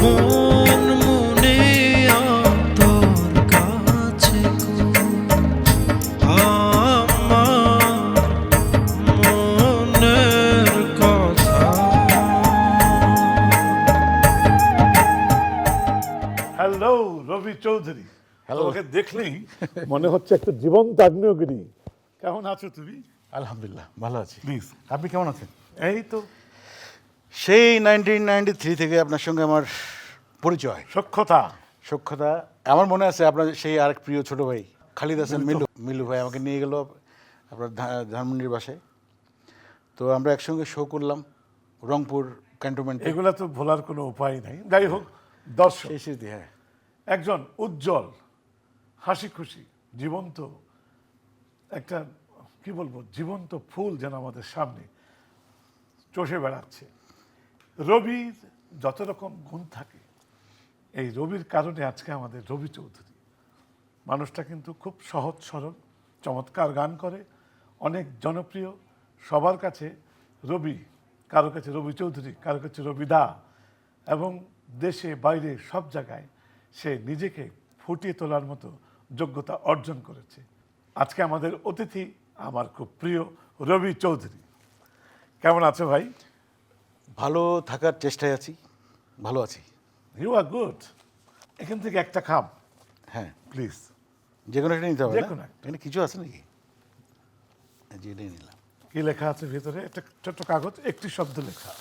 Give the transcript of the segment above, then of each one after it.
মন মনে অন্তর কাছে আমার মনের কথা। হ্যালো রবি চৌধুরী, Hello. তোমাকে দেখলেই মনে হচ্ছে একটা জীবন্ত আগ্নেয়গিরি। কেমন আছো তুমি? আলহামদুলিল্লাহ ভালো আছি। প্লিজ। আপনি কেমন আছেন? এই তো সেই 1993 থেকে আপনার সঙ্গে আমার পরিচয়, সক্ষতা। সখ্যতা। আমার মনে আছে আপনার সেই আরেক প্রিয় ছোট ভাই খালিদ হাসান মিলু ভাই আমাকে নিয়ে গেল আপনার ধানমন্ডির বাসায়। তো আমরা একসঙ্গে শো করলাম রংপুর ক্যান্টনমেন্টে। এগুলা তো ভোলার কোনো উপায় নাই। যাই হোক, দর্শক সেই স্মৃতি, হ্যাঁ। একজন উজ্জ্বল, হাসি খুশি, জীবন্ত একটা কি বলবো, জীবন্ত ফুল যেন আমাদের সামনে চষে বেড়াচ্ছে। রবির যত রকম গুণ থাকে, এই রবির কারণে আজকে আমাদের রবি চৌধুরী। মানুষটা কিন্তু খুব সহজ সরল, চমৎকার গান করে, অনেক জনপ্রিয় সবার কাছে রবি, কারো কাছে রবি চৌধুরী, কারো কাছে রবি দা, এবং দেশে বাইরে সব জায়গায় সে নিজেকে ফুটিয়ে তোলার মতো যোগ্যতা অর্জন করেছে। আজকে আমাদের অতিথি আমার খুব প্রিয় রবি চৌধুরী। কেমন আছো ভাই? ভালো থাকার চেষ্টায় আছি, ভালো আছি। You are good. এখান থেকে একটা খাম হ্যাঁ, প্লিজ। যে কোনো একটা নিতে হবে যে না? কোনো একটা। এখানে কিছু আছে নাকি? জি, এটাই নিলাম। কি লেখা আছে ভিতরে? একটা ছোট্ট কাগজ, একটি শব্দ লেখা,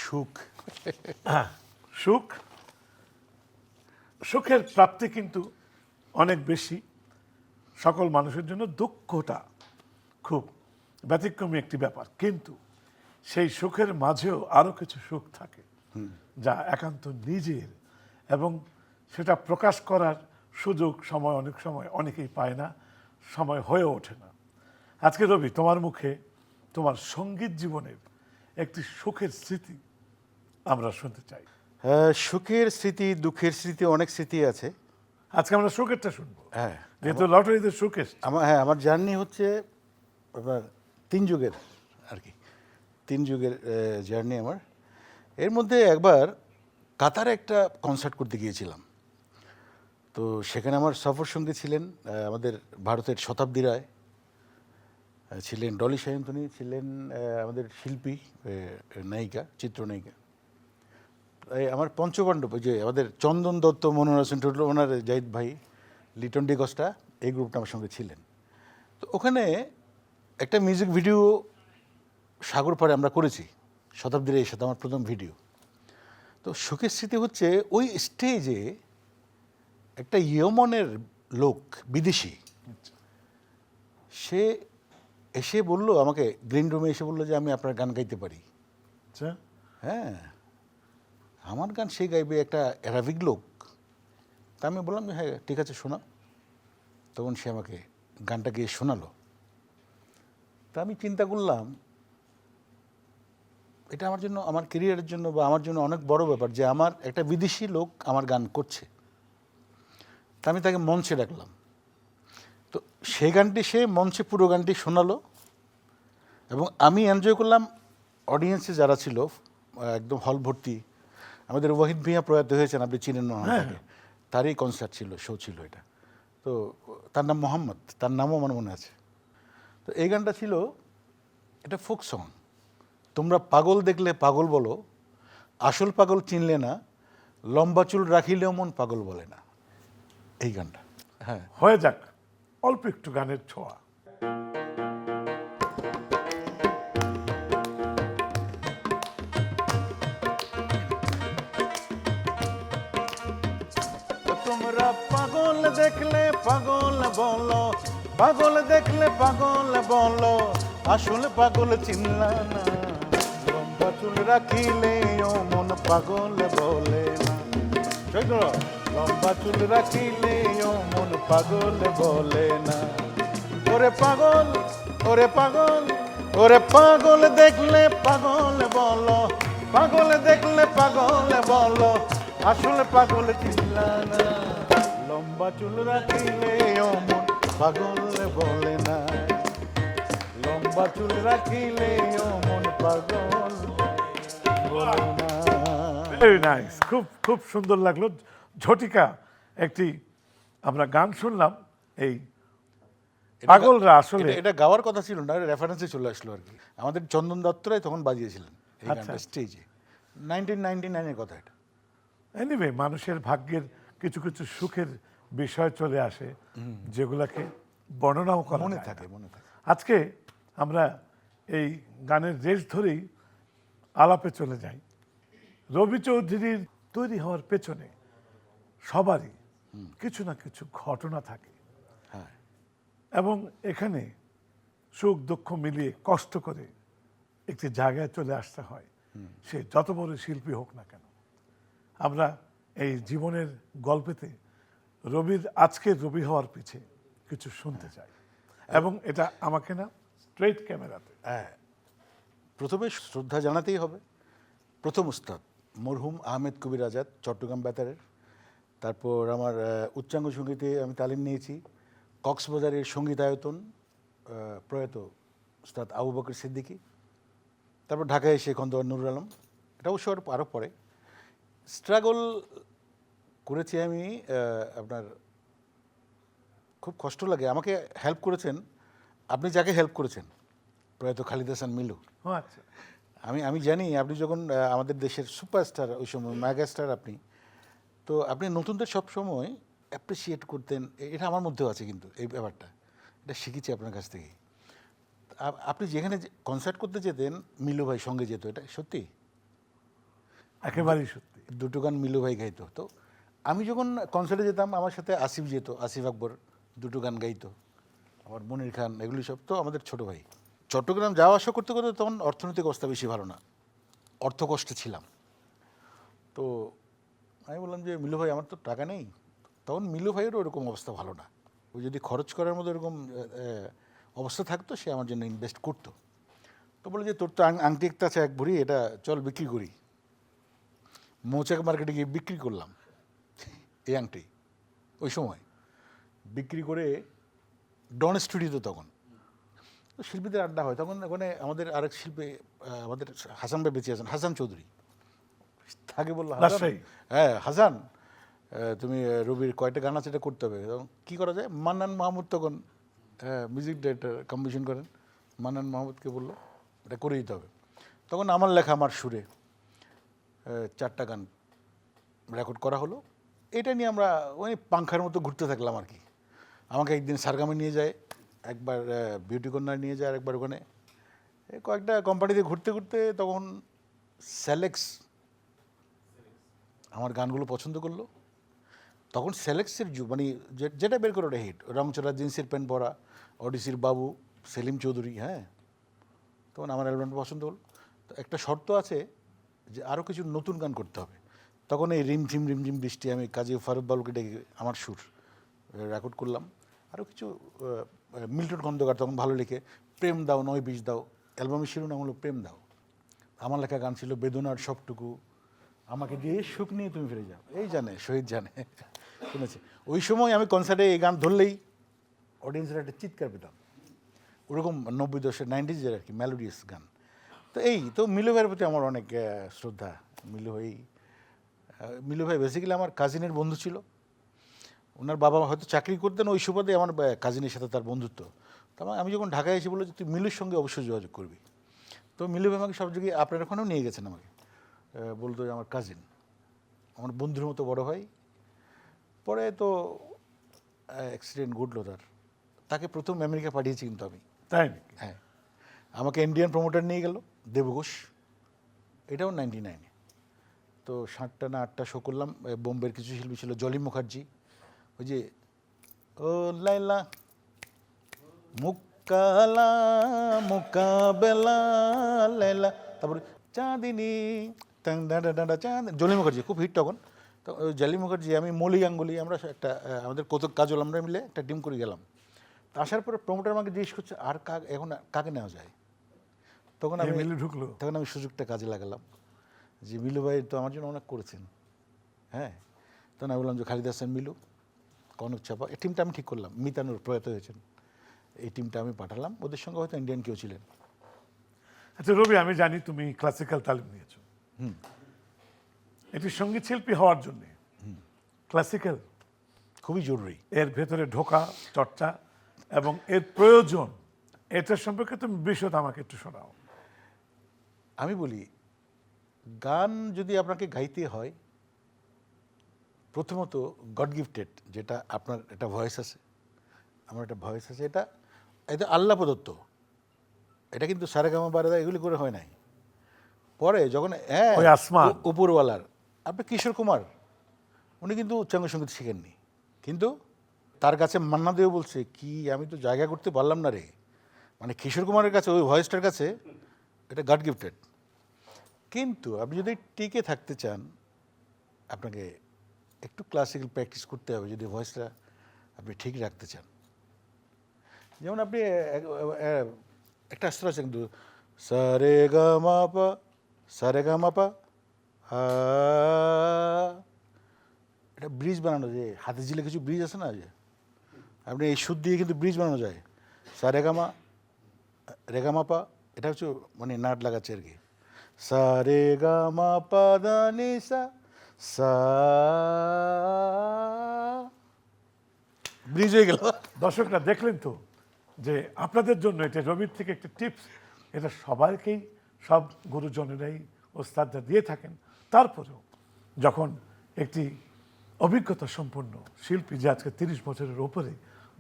সুখ। সুখ। সুখের প্রাপ্তি কিন্তু অনেক বেশি সকল মানুষের জন্য। দুঃখটা খুব ব্যতিক্রমী একটি ব্যাপার, কিন্তু সেই সুখের মাঝেও আরো কিছু সুখ থাকে যা একান্ত নিজের, এবং সেটা প্রকাশ করার সুযোগ সময় অনেক সময় অনেকেই পায় না, সময় হয়ে ওঠে না। আজকে রবি, তোমার মুখে তোমার সঙ্গীত জীবনের একটি সুখের স্মৃতি আমরা শুনতে চাই। সুখের স্মৃতি, দুঃখের স্মৃতি, অনেক স্মৃতি আছে। আজকে আমরা সুখেরটা শুনবো, হ্যাঁ, যেহেতু লটারিতে সুখ এসছে। আমার জার্নি হচ্ছে আপনার 3 যুগের আর কি, 3 যুগের জার্নি আমার। এর মধ্যে একবার কাতারে একটা কনসার্ট করতে গিয়েছিলাম। তো সেখানে আমার সফর সঙ্গী ছিলেন আমাদের ভারতের শতাব্দী রায়, ছিলেন ডলি সায়ন্তনী, ছিলেন আমাদের শিল্পী, নায়িকা, চিত্রনায়িকা। আমার পঞ্চপাণ্ডব, যে আমাদের চন্দন দত্ত, মনোহর হোসেন টুটুল, ওনার জাহিদ ভাই, লিটন ডিকস্টা, এই গ্রুপটা আমার সঙ্গে ছিলেন। তো ওখানে একটা মিউজিক ভিডিও সাগর পাড়ে আমরা করেছি, শতাব্দীর এই সাথে আমার প্রথম ভিডিও। তো সুখের স্মৃতি হচ্ছে ওই স্টেজে একটা ইয়মনের লোক, বিদেশি, সে এসে বলল আমাকে, গ্রিন রুমে এসে বললো যে আমি আপনার গান গাইতে পারি। আচ্ছা, হ্যাঁ, আমার গান সে গাইবে, একটা অ্যারাবিক লোক। তা আমি বললাম যে হ্যাঁ ঠিক আছে, শোনাও। তখন সে আমাকে গানটা গিয়ে শোনালো। তা আমি চিন্তা করলাম এটা আমার জন্য, আমার কেরিয়ারের জন্য বা আমার জন্য অনেক বড় ব্যাপার যে আমার একটা বিদেশি লোক আমার গান করছে। তা আমি তাকে মঞ্চে ডাকলাম। তো সেই গানটি সে মঞ্চে পুরো গানটি শোনালো এবং আমি এনজয় করলাম। অডিয়েন্সে যারা ছিল একদম হল ভর্তি। আমাদের ওয়াহিদ মিয়া প্রয়াত হয়েছেন, আপনি চিনেন না তাকে, তারই কনসার্ট ছিল, শো ছিল এটা। তো তার নাম মোহাম্মদ, তার নামও আমার মনে আছে। তো এই গানটা ছিল, এটা ফোক সং। তোমরা পাগল দেখলে পাগল বলো, আসল পাগল চিনলে না, লম্বা চুল রাখিলেও মন পাগল বলে না, এই গানটা। হ্যাঁ, হয়ে যাক অল্প একটু গানের ছোঁয়া। তোমরা পাগল দেখলে পাগল বলো, পাগল দেখলে পাগল বলো, আসল পাগল চিনলা না, লম্বা চুল রাখিলে ও মন পাগল বলে না। লম্বা চুল রাখিলে ও মন পাগল বলে না। ওরে পাগল, ওরে পাগল, ওরে পাগল দেখলে পাগল বলো, পাগল দেখলে পাগল বলো, আসলে পাগল চিনলা না, লম্বা চুল রাখিলে ও মন পাগল বলে না, লম্বা লম্বা চুল রাখিলে ও মন পাগল বলে না। ভেরি নাইস, খুব খুব সুন্দর লাগলো। ঝটিকা একটি আমরা গান শুনলাম। এই পাগলরা আসলে এটা গাওয়ার কথা ছিল না, রেফারেন্সে চলে আসলো আর কি। আমাদের চন্দন দত্তরাই তখন বাজিয়েছিলেন এই আচ্ছা। গানটা স্টেজে, 1999-এর কথা এটা। এনিওয়ে মানুষের ভাগ্যের কিছু কিছু সুখের বিষয় চলে আসে যেগুলাকে বর্ণনাও করা মনে যায় থাকে, না। মনে থাকে। আজকে আমরা এই গানের রেশ ধরেই আলাপে চলে যাই। রবি চৌধুরীর তৈরি হওয়ার পেছনে সবারই কিছু না কিছু ঘটনা থাকে, হ্যাঁ, এবং এখানে সুখ দুঃখ মিলিয়ে কষ্ট করে একটি জায়গায় চলে আসতে হয়, সে যত বড় শিল্পী হোক না কেন। আমরা এই জীবনের গল্পেতে রবির আজকের রবি হওয়ার পিছে কিছু শুনতে চাই, এবং এটা আমাকে না স্ট্রেট ক্যামেরাতে। হ্যাঁ। প্রথমে শ্রদ্ধা জানাতেই হবে প্রথম উস্তাদ মরহুম আহমেদ কবির আজাদ, চট্টগ্রাম বেতারের। তারপর আমার উচ্চাঙ্গ সঙ্গীতে আমি তালিম নিয়েছি কক্সবাজারের সঙ্গীতায়তন, প্রয়াত উস্তাদ আবু বকর সিদ্দিকী। তারপর ঢাকায় এসে খন্দকার নুরুল আলম, এটা অবশ্য আরও পরে। স্ট্রাগল করেছি আমি, আপনার খুব কষ্ট লাগে। আমাকে হেল্প করেছেন আপনি, যাকে হেল্প করেছেন প্রয়াত খালিদ হাসান মিলু। ও আচ্ছা, আমি জানি আপনি যখন আমাদের দেশের সুপারস্টার, ওই সময় মেগাস্টার আপনি, তো আপনি নতুনদের সবসময় অ্যাপ্রিসিয়েট করতেন। এটা আমার মধ্যেও আছে, কিন্তু এই ব্যাপারটা এটা শিখেছি আপনার কাছ থেকেই। আপনি যেখানে কনসার্ট করতে যেতেন মিলু ভাই সঙ্গে যেত, এটা সত্যি? একেবারেই সত্যি। দুটো গান মিলু ভাই গাইতো। তো আমি যখন কনসার্টে যেতাম আমার সাথে আসিফ যেত, আসিফ আকবর দুটো গান গাইতো, আবার মনির খান, এগুলি সব তো আমাদের ছোট ভাই। চট্টগ্রাম যাওয়া আসা করতে করতে তখন অর্থনৈতিক অবস্থা বেশি ভালো না, অর্থকষ্টে ছিলাম। তো আমি বললাম যে মিলু ভাই আমার তো টাকা নেই। তখন মিলু ভাইয়েরও ওরকম অবস্থা ভালো না, ওই যদি খরচ করার মতো এরকম অবস্থা থাকতো সে আমার জন্য ইনভেস্ট করতো। তো বলে যে তোর তো আংটি একটা আছে এক ভরি, এটা চল বিক্রি করি। মৌচাক মার্কেটে গিয়ে বিক্রি করলাম এই আংটি। ওই সময় বিক্রি করে ডন স্টুডিওতে তখন তো শিল্পীদের আড্ডা হয়, তখন ওখানে আমাদের আরেক শিল্পী আমাদের হাসান ভাই বেঁচে আছেন, হাসান চৌধুরী। তাকে বললো রাজশাহী। হ্যাঁ হাসান, তুমি রবির কয়টা গান আছে এটা করতে হবে। তখন কী করা যায়, মান্নান মাহমুদ তখন মিউজিক ডাইরেক্টর কম্পোজিশন করেন, মান্নান মাহমুদকে বললো এটা করে দিতে হবে। তখন আমার লেখা আমার সুরে 4টা গান রেকর্ড করা হলো। এটা নিয়ে আমরা ওই পাংখার মতো ঘুরতে থাকলাম আর কি। আমাকে একদিন সারগামে নিয়ে যায়, একবার বিউটি কর্নার নিয়ে যায়, আর একবার ওখানে কয়েকটা কোম্পানিতে ঘুরতে ঘুরতে তখন স্যালেক্স আমার গানগুলো পছন্দ করলো। তখন স্যালেক্সের যুগ, মানে যেটা বের করে ওটা হিট, রংচড়া জিন্সের প্যান্ট পরা, অডিসির বাবু, সেলিম চৌধুরী। হ্যাঁ, তখন আমার অ্যালবামটা পছন্দ হলো। তো একটা শর্ত আছে যে আরও কিছু নতুন গান করতে হবে। তখন এই রিমঝিম রিমঝিম বৃষ্টি আমি কাজী ফারুক বাবুকে ডেকে আমার সুর রেকর্ড করলাম। আরও কিছু মিল্টন খন্দকার তখন ভালো লিখে, প্রেম দাও নয় বিষ দাও, অ্যালবামের শিরোনাম হলো প্রেম দাও। আমার লেখা গান ছিল বেদনার সবটুকু, আমাকে দিয়ে সুখ নিয়ে তুমি ফিরে যাও, এই জানে শহীদ জানে, শুনেছি। ওই সময় আমি কনসার্টে এই গান ধরলেই অডিয়েন্সের একটা চিৎকার পেতাম, ওরকম 90 দশের 90s আর কি মেলোডিয়াস গান। তো এই তো মিলু ভাইয়ের প্রতি আমার অনেক শ্রদ্ধা। মিলু ভাই বেসিক্যালি আমার কাজিনের বন্ধু ছিল। ওনার বাবা হয়তো চাকরি করতেন, ওই সুবাদে আমার কাজিনের সাথে তার বন্ধুত্ব। তখন আমি যখন ঢাকায় এসে বললো যে তুই মিলুর সঙ্গে অবশ্যই যোগাযোগ করবি। তো মিলু ভাই আমাকে সব জায়গায় আপনার ওখানেও নিয়ে গেছেন আমাকে, বলতো যে আমার কাজিন, আমার বন্ধুর মতো বড় হয়। পরে তো অ্যাক্সিডেন্ট ঘটলো তাকে প্রথম আমেরিকা পাঠিয়েছি কিন্তু আমি। তাই নাকি? হ্যাঁ, আমাকে ইন্ডিয়ান প্রমোটার নিয়ে গেল দেবঘোষ, এটাও 99-এ। তো 7টা না 8টা শো করলাম। বোম্বের কিছু শিল্পী ছিল, জলি মুখার্জি, ওই যে ও লাইলা মুক্কালা মুকাবেলা লাইলা, তারপরে চাঁদিনী চাঁদ, জলি মুখার্জি খুব হিট তখন। তো ওই জলি মুখার্জি, আমি মলি গাঙ্গুলি, আমরা একটা আমাদের কত কাজল আমরা মিলে একটা টিম করে গেলাম। তা আসার পরে প্রমোটার আমাকে জিজ্ঞেস করছে আর এখন কাকে নেওয়া যায়। তখন আমি মিলু ঢুকলো। তখন আমি সুযোগটা কাজে লাগালাম যে মিলু ভাই তো আমার জন্য অনেক করেছেন। হ্যাঁ, তখন আমি বললাম যে খালিদ হাসান মিলু, কনক চাপা, এই টিমটা আমি ঠিক করলাম। মিতানুর প্রয়াত হয়েছেন, এই টিমটা আমি পাঠালাম। ওদের সঙ্গে হয়তো ইন্ডিয়ান কেউ ছিলেন। আচ্ছা রবি, আমি জানি তুমি ক্লাসিক্যাল তালিম নিয়েছো। এটি সঙ্গীত শিল্পী হওয়ার জন্য ক্লাসিক্যাল খুবই জরুরি। এর ভেতরে ঢোকা, চর্চা এবং এর প্রয়োজন, এটা সম্পর্কে তুমি বিশদ আমাকে একটু শোনাও। আমি বলি, গান যদি আপনাকে গাইতে হয়, প্রথমত গড গিফটেড, যেটা আপনার একটা ভয়েস আছে, আমার একটা ভয়েস আছে, এটা এটা আল্লাহ প্রদত্ত। এটা কিন্তু সারেগামা বারেদা এগুলি করে হয় নাই। পরে যখন ওই আসমান। উপরওয়ালার, আপনি কিশোর কুমার, উনি কিন্তু উচ্চাঙ্গ সঙ্গীত শিখেননি, কিন্তু তার কাছে মান্না দেও বলছে কি আমি তো জায়গা করতে পারলাম না রে। মানে কিশোর কুমারের কাছে ওই ভয়েসটার কাছে এটা গড গিফটেড। কিন্তু আপনি যদি টিকে থাকতে চান, আপনাকে একটু ক্লাসিক্যাল প্র্যাকটিস করতে হবে যদি ভয়েসটা আপনি ঠিক রাখতে চান। যেমন আপনি একটা অস্ত্র আছে কিন্তু, সারে গা মাপা, সারে গা মাপা, এটা ব্রিজ বানানো, যে হাতে ঝিলে কিছু ব্রিজ আছে না, যে আপনি এই সুর দিয়ে কিন্তু ব্রিজ বানানো যায়। সারেগামা রেগামাপা, এটা হচ্ছে মানে নাট লাগাচ্ছে আর কি। সারেগামা দা নি সা, সা, ব্রিজ হয়ে গেল। দর্শকরা দেখলেন তো যে আপনাদের জন্য এটা রবির থেকে একটা টিপস। এটা সবাইকেই সব গুরুজনেরাই ওস্তাদরা দিয়ে থাকেন। তারপরেও যখন একটি অভিজ্ঞতা সম্পন্ন শিল্পী, যে আজকে 30 বছরের ওপরে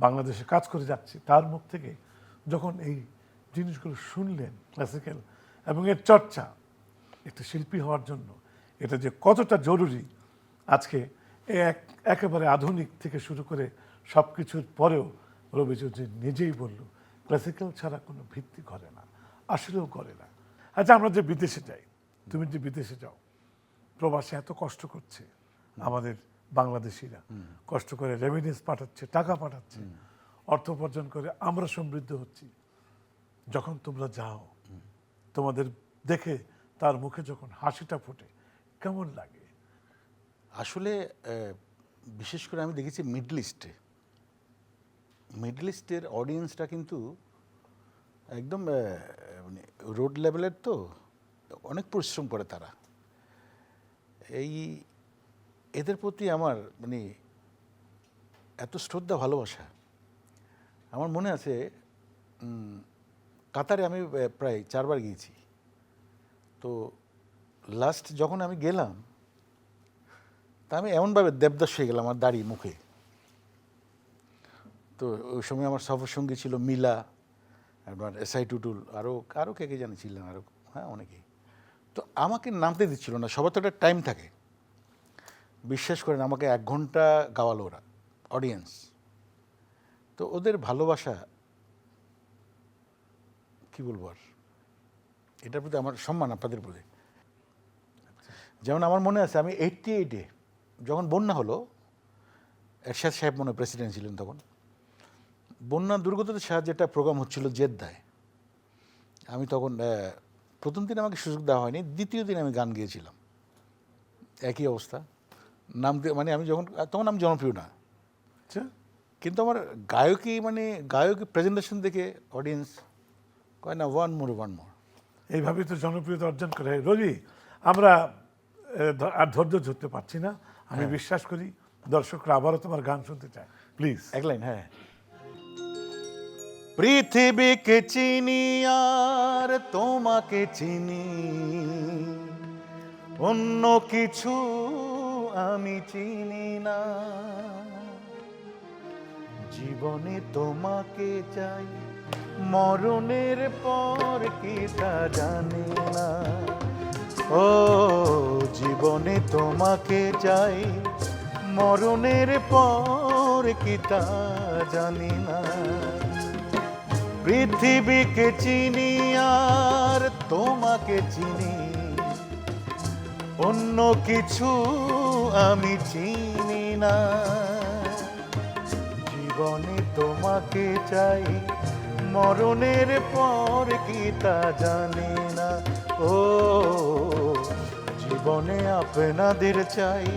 বাংলাদেশে কাজ করে যাচ্ছে, তার মুখ থেকে যখন এই জিনিসগুলো শুনলেন ক্লাসিক্যাল এবং এর চর্চা, একটা শিল্পী হওয়ার জন্য এটা যে কতটা জরুরি, আজকে একেবারে আধুনিক থেকে শুরু করে সব কিছুর পরেও রবি চৌধুরী নিজেই বলল ক্লাসিক্যাল ছাড়া কোনো ভিত্তি করে না, আসলেও করে না। আচ্ছা, আমরা যে বিদেশে যাই, তুমি যে বিদেশে যাও, প্রবাসে এত কষ্ট করছে আমাদের বাংলাদেশিরা, কষ্ট করে রেমিটেন্স পাঠাচ্ছে, টাকা পাঠাচ্ছে, অর্থ উপার্জন করে আমরা সমৃদ্ধ হচ্ছি। যখন তোমরা যাও, তোমাদের দেখে তার মুখে যখন হাসিটা ফোটে, কেমন লাগে? আসলে বিশেষ করে আমি দেখেছি মিডল ইস্টের অডিয়েন্সটা কিন্তু একদম মানে রোড লেভেলের, তো অনেক পরিশ্রম করে তারা। এদের প্রতি আমার মানে এত শ্রদ্ধা, ভালোবাসা। আমার মনে আছে কাতারে আমি প্রায় 4 বার গিয়েছি। তো লাস্ট যখন আমি গেলাম, তা আমি এমনভাবে দেবদাস হয়ে গেলাম আমার দাড়ি মুখে। তো ওই সময় আমার সফরসঙ্গী ছিল মিলা, আপনার এসআই টুটুল, আরও কে জানি ছিলেন, আরও হ্যাঁ অনেকেই। তো আমাকে নামতে দিচ্ছিল না, সবার তো একটা টাইম থাকে। বিশ্বাস করেন, আমাকে 1 ঘন্টা গাওয়ালো ওরা, অডিয়েন্স। তো ওদের ভালোবাসা কি বলবো আর, এটার প্রতি আমার সম্মান আপনাদের প্রতি। যেমন আমার মনে আছে আমি 88-এ যখন বন্যা হলো, এরশাদ সাহেব মনে প্রেসিডেন্ট ছিলেন তখন, বন্যা দুর্গতদের সাহায্যে একটা প্রোগ্রাম হচ্ছিল জেদ্দায়। আমি তখন প্রথম দিন আমাকে সুযোগ দেওয়া হয়নি, দ্বিতীয় দিন আমি গান গিয়েছিলাম। একই অবস্থা, মানে আমি তখন আমি জনপ্রিয় না, আচ্ছা, কিন্তু আমার গায়কী প্রেজেন্টেশন দেখে অডিয়েন্স কয় না, ওয়ান মোর। এইভাবেই তো জনপ্রিয়তা অর্জন করে। রবি, আমরা আর ধৈর্য ধরতে পারছি না। আমি বিশ্বাস করি দর্শকরা আবারও তোমার গান শুনতে চায়। প্লিজ এক লাইন। হ্যাঁ, পৃথিবীকে চিনি আর তোমাকে চিনি, অন্য কিছু আমি চিনি না। জীবনে তোমাকে চাই, মরণের পর কি তা জানি না। ও জীবনে তোমাকে চাই, মরণের পর কি তা জানি না। পৃথিবীকে চিনি আর তোমাকে চিনি, অন্য কিছু আমি চিনি না। জীবনে তোমাকে চাই, মরণের পর কি তা জানি না। ও জীবনে আপনাদের চাই,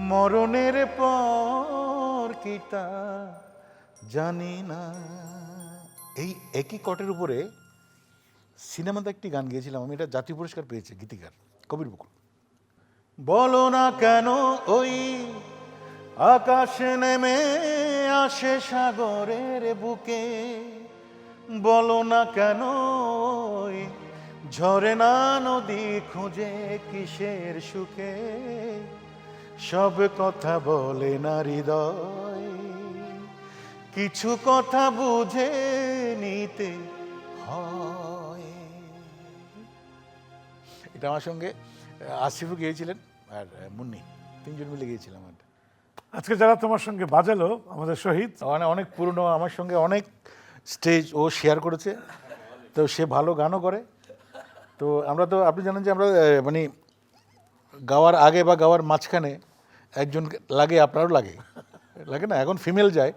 মরণের পর কি তা জানি না। এই একই কটের উপরে সিনেমাতে একটি গান গিয়েছিলাম আমি, এটা জাতীয় পুরস্কার পেয়েছে গীতিকার কবির বকুল। বলো না কেন ওই আকাশে নেমে আসে সাগরের বুকে, বলো না কেন ওই ঝরে না নদী খুঁজে কিসের সুখে, সব কথা বলে না হৃদয়, কিছু কথা বুঝে নিতে হয়। এটা আমার সঙ্গে আসিফও গিয়েছিলেন আর মুন্নি, তিনজন মিলে গিয়েছিলাম। আর আজকে যারা তোমার সঙ্গে বাজালো আমাদের শহীদ, মানে অনেক পুরনো, আমার সঙ্গে অনেক স্টেজ ও শেয়ার করেছে, তো সে ভালো গানও করে। তো আমরা তো আপনি জানেন যে আমরা মানে গাওয়ার আগে বা গাওয়ার মাঝখানে একজন লাগে, আপনারও লাগে লাগে না, এখন ফিমেল যায়,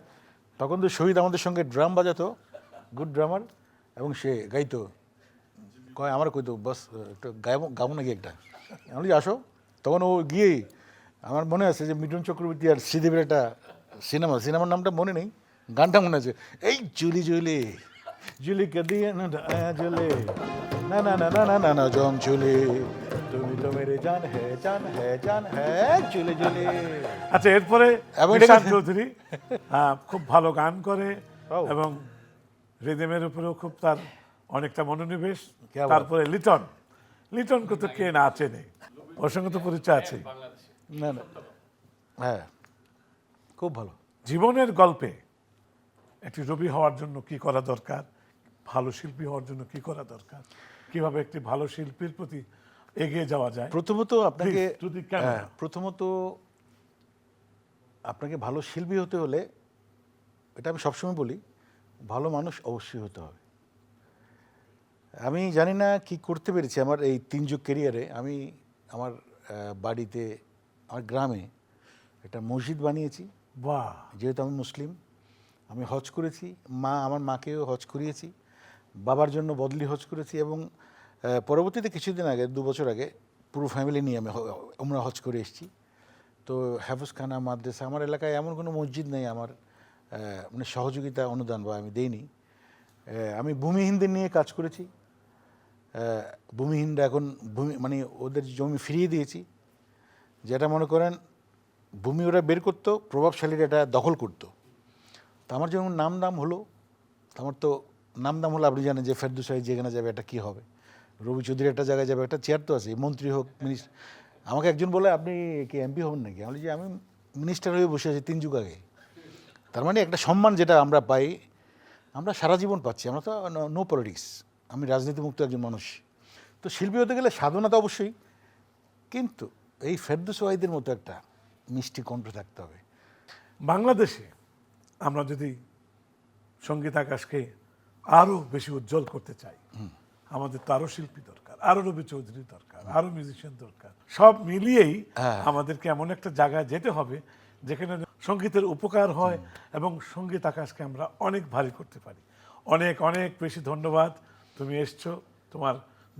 তখন তো শহীদ আমাদের সঙ্গে ড্রাম বাজাতো, গুড ড্রামার, এবং সে গাইতো, কয় আমার কইতো বাস একটু গাবো নাকি একটা, আমি বলি আসো। তখন ও গিয়েই, আমার মনে আছে যে মিঠুন চক্রবর্তী আর শ্রীদেবের একটা সিনেমার নামটা মনে নেই, গানটা মনে আছে, এই জুলি জুলি জুলি কে দিয়ে না জুলি না না না না না না না জং চুলি, তুমি তো মেরে জান হ্যাঁ জুলি জুলি। আচ্ছা, এরপরে এবং নিশান চৌধুরী খুব ভালো গান করে ও। এবং রিদমের উপরেও খুব তার অনেকটা মনোনিবেশ। কে আবার? তারপরে লিটনকে তো কে না চেনে, ওর সঙ্গে তো পরিচয় আছে। না না, হ্যাঁ খুব ভালো। জীবনের গল্পে একটি রবি হওয়ার জন্য কি করা দরকার, ভালো শিল্পী হওয়ার জন্য কি করা দরকার, কিভাবে একটি ভালো শিল্পীর প্রতি এগিয়ে যাওয়া যায়? প্রথমত আপনাকে Please, যদি camera। প্রথমত আপনাকে ভালো শিল্পী হতে হলে, এটা আমি সবসময় বলি, ভালো মানুষ অবশ্যই হতে হবে। আমি জানি না কি করতে পেরেছি আমার এই 3 যুগ ক্যারিয়ারে। আমি আমার বাড়িতে, আমার গ্রামে একটা মসজিদ বানিয়েছি, বাহ, যেহেতু আমি মুসলিম। আমি হজ করেছি, আমার মাকেও হজ করিয়েছি, বাবার জন্য বদলি হজ করেছি, এবং পরবর্তীতে কিছুদিন আগে, 2 বছর আগে, পুরো ফ্যামিলি নিয়ে আমি উমরা হজ করে এসেছি। তো হাফেজখানা, মাদ্রাসা, আমার এলাকায় এমন কোনো মসজিদ নেই আমার মানে সহযোগিতা অনুদান বা আমি দেইনি। আমি ভূমিহীনদের নিয়ে কাজ করেছি। ভূমিহীনরা এখন মানে ওদের জমি ফিরিয়ে দিয়েছি। যেটা মনে করেন ভূমি ওরা বের করতো, প্রভাবশালীরা এটা দখল করতো। তো আমার যেমন নাম হলো, আমার তো নাম হলো, আপনি জানেন যে ফেরদৌস সাহেব যেখানে যাবে এটা কী হবে, রবি চৌধুরী একটা জায়গায় যাবে, একটা চেয়ার তো আছে, মন্ত্রী হোক, মিনিস্টার। আমাকে একজন বলে আপনি কি এমপি হবেন নাকি, আমি বলি যে আমি মিনিস্টার হয়ে বসে আছি 3 যুগ আগে। তার মানে একটা সম্মান যেটা আমরা পাই, আমরা সারা জীবন পাচ্ছি, আমরা তো নো পলিটিক্স, আমি রাজনীতিমুক্ত একজন মানুষ। তো শিল্পী হতে গেলে সাধনা তো অবশ্যই, কিন্তু এই ফেরদৌস ওয়াহিদের মতো একটা মিষ্টি কণ্ঠ থাকতে হবে। বাংলাদেশে আমরা যদি সঙ্গীত আকাশকে আরো বেশি উজ্জ্বল করতে চাই, আমাদের তো আরো শিল্পী দরকার, আরো রবি চৌধুরী দরকার, আরো মিউজিশিয়ান দরকার। সব মিলিয়েই আমাদেরকে এমন একটা জায়গায় যেতে হবে যেখানে সঙ্গীতের উপকার হয় এবং সঙ্গীত আকাশকে আমরা অনেক ভারী করতে পারি। অনেক অনেক বেশি ধন্যবাদ, তুমি এসছো, তোমার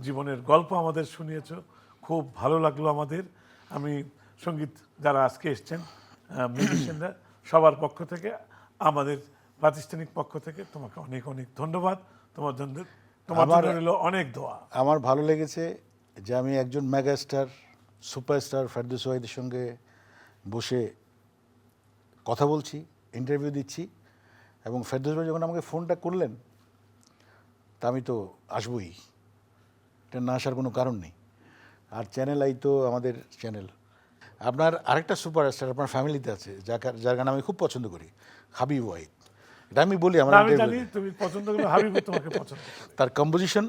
জীবনের গল্প আমাদের শুনিয়েছো, খুব ভালো লাগলো আমাদের। আমি সঙ্গীত যারা আজকে এসছেন মিউজিশিয়ানরা, সবার পক্ষ থেকে, আমাদের প্রাতিষ্ঠানিক পক্ষ থেকে তোমাকে অনেক অনেক ধন্যবাদ। তোমার জন্য রইল অনেক দোয়া। আমার ভালো লেগেছে যে আমি একজন মেগাস্টার, সুপারস্টার ফেরদৌস ওয়াহিদের সঙ্গে বসে কথা বলছি, ইন্টারভিউ দিচ্ছি, এবং ফেরদৌস ভাই যখন আমাকে ফোনটা করলেন, তা আমি তো আসবই, এটা না আসার কোনো কারণ নেই। আর চ্যানেল আই তো আমাদের চ্যানেল। আপনার আরেকটা সুপারস্টার আপনার ফ্যামিলিতে আছে, যার গান আমি খুব পছন্দ করি, হাবিব ওয়াহিদ। এটা আমি বলি আমার আমি জানি তুমি পছন্দ করো, হাবিব তোমাকে পছন্দ করে। তার কম্পোজিশন,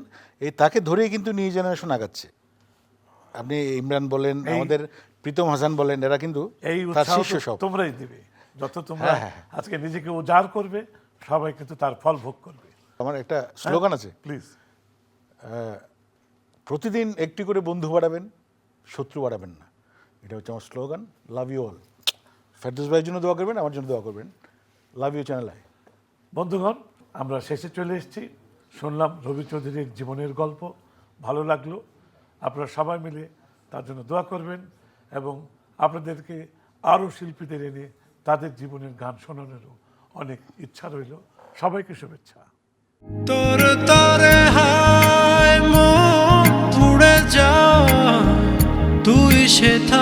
তাকে ধরেই কিন্তু নিউ জেনারেশন আগাচ্ছে। আপনি ইমরান বলেন, আমাদের প্রীতম হাসান বলেন, এরা কিন্তু এই তার উৎসাহ শিষ্য তো সব। তোমরাই দিবে, যত তোমরা হ্যাঁ। আজকে নিজেকে উজাড় করবে, সবাই কিন্তু তার ফল ভোগ করবে। আমার একটা স্লোগান আছে, প্লিজ। প্রতিদিন একটি করে বন্ধু বাড়াবেন, শত্রু বাড়াবেন না। এটা হচ্ছে আমার slogan. Love you all. Ferdous ভাইয়ের জন্য দোয়া করবেন, আমার জন্য দোয়া করবেন। Love you Channel I. বন্ধুগণ, আমরা শেষে চলে এসেছি, শুনলাম রবি চৌধুরীর জীবনের গল্প, ভালো লাগলো। আপনারা সবাই মিলে তার জন্য দোয়া করবেন এবং আপনাদেরকে আরও শিল্পীদের এনে তাদের জীবনের গান শোনানোরও অনেক ইচ্ছা রইল। সবাইকে শুভেচ্ছা। তোর তরে হায় মন উড়ে যা তুই সেথা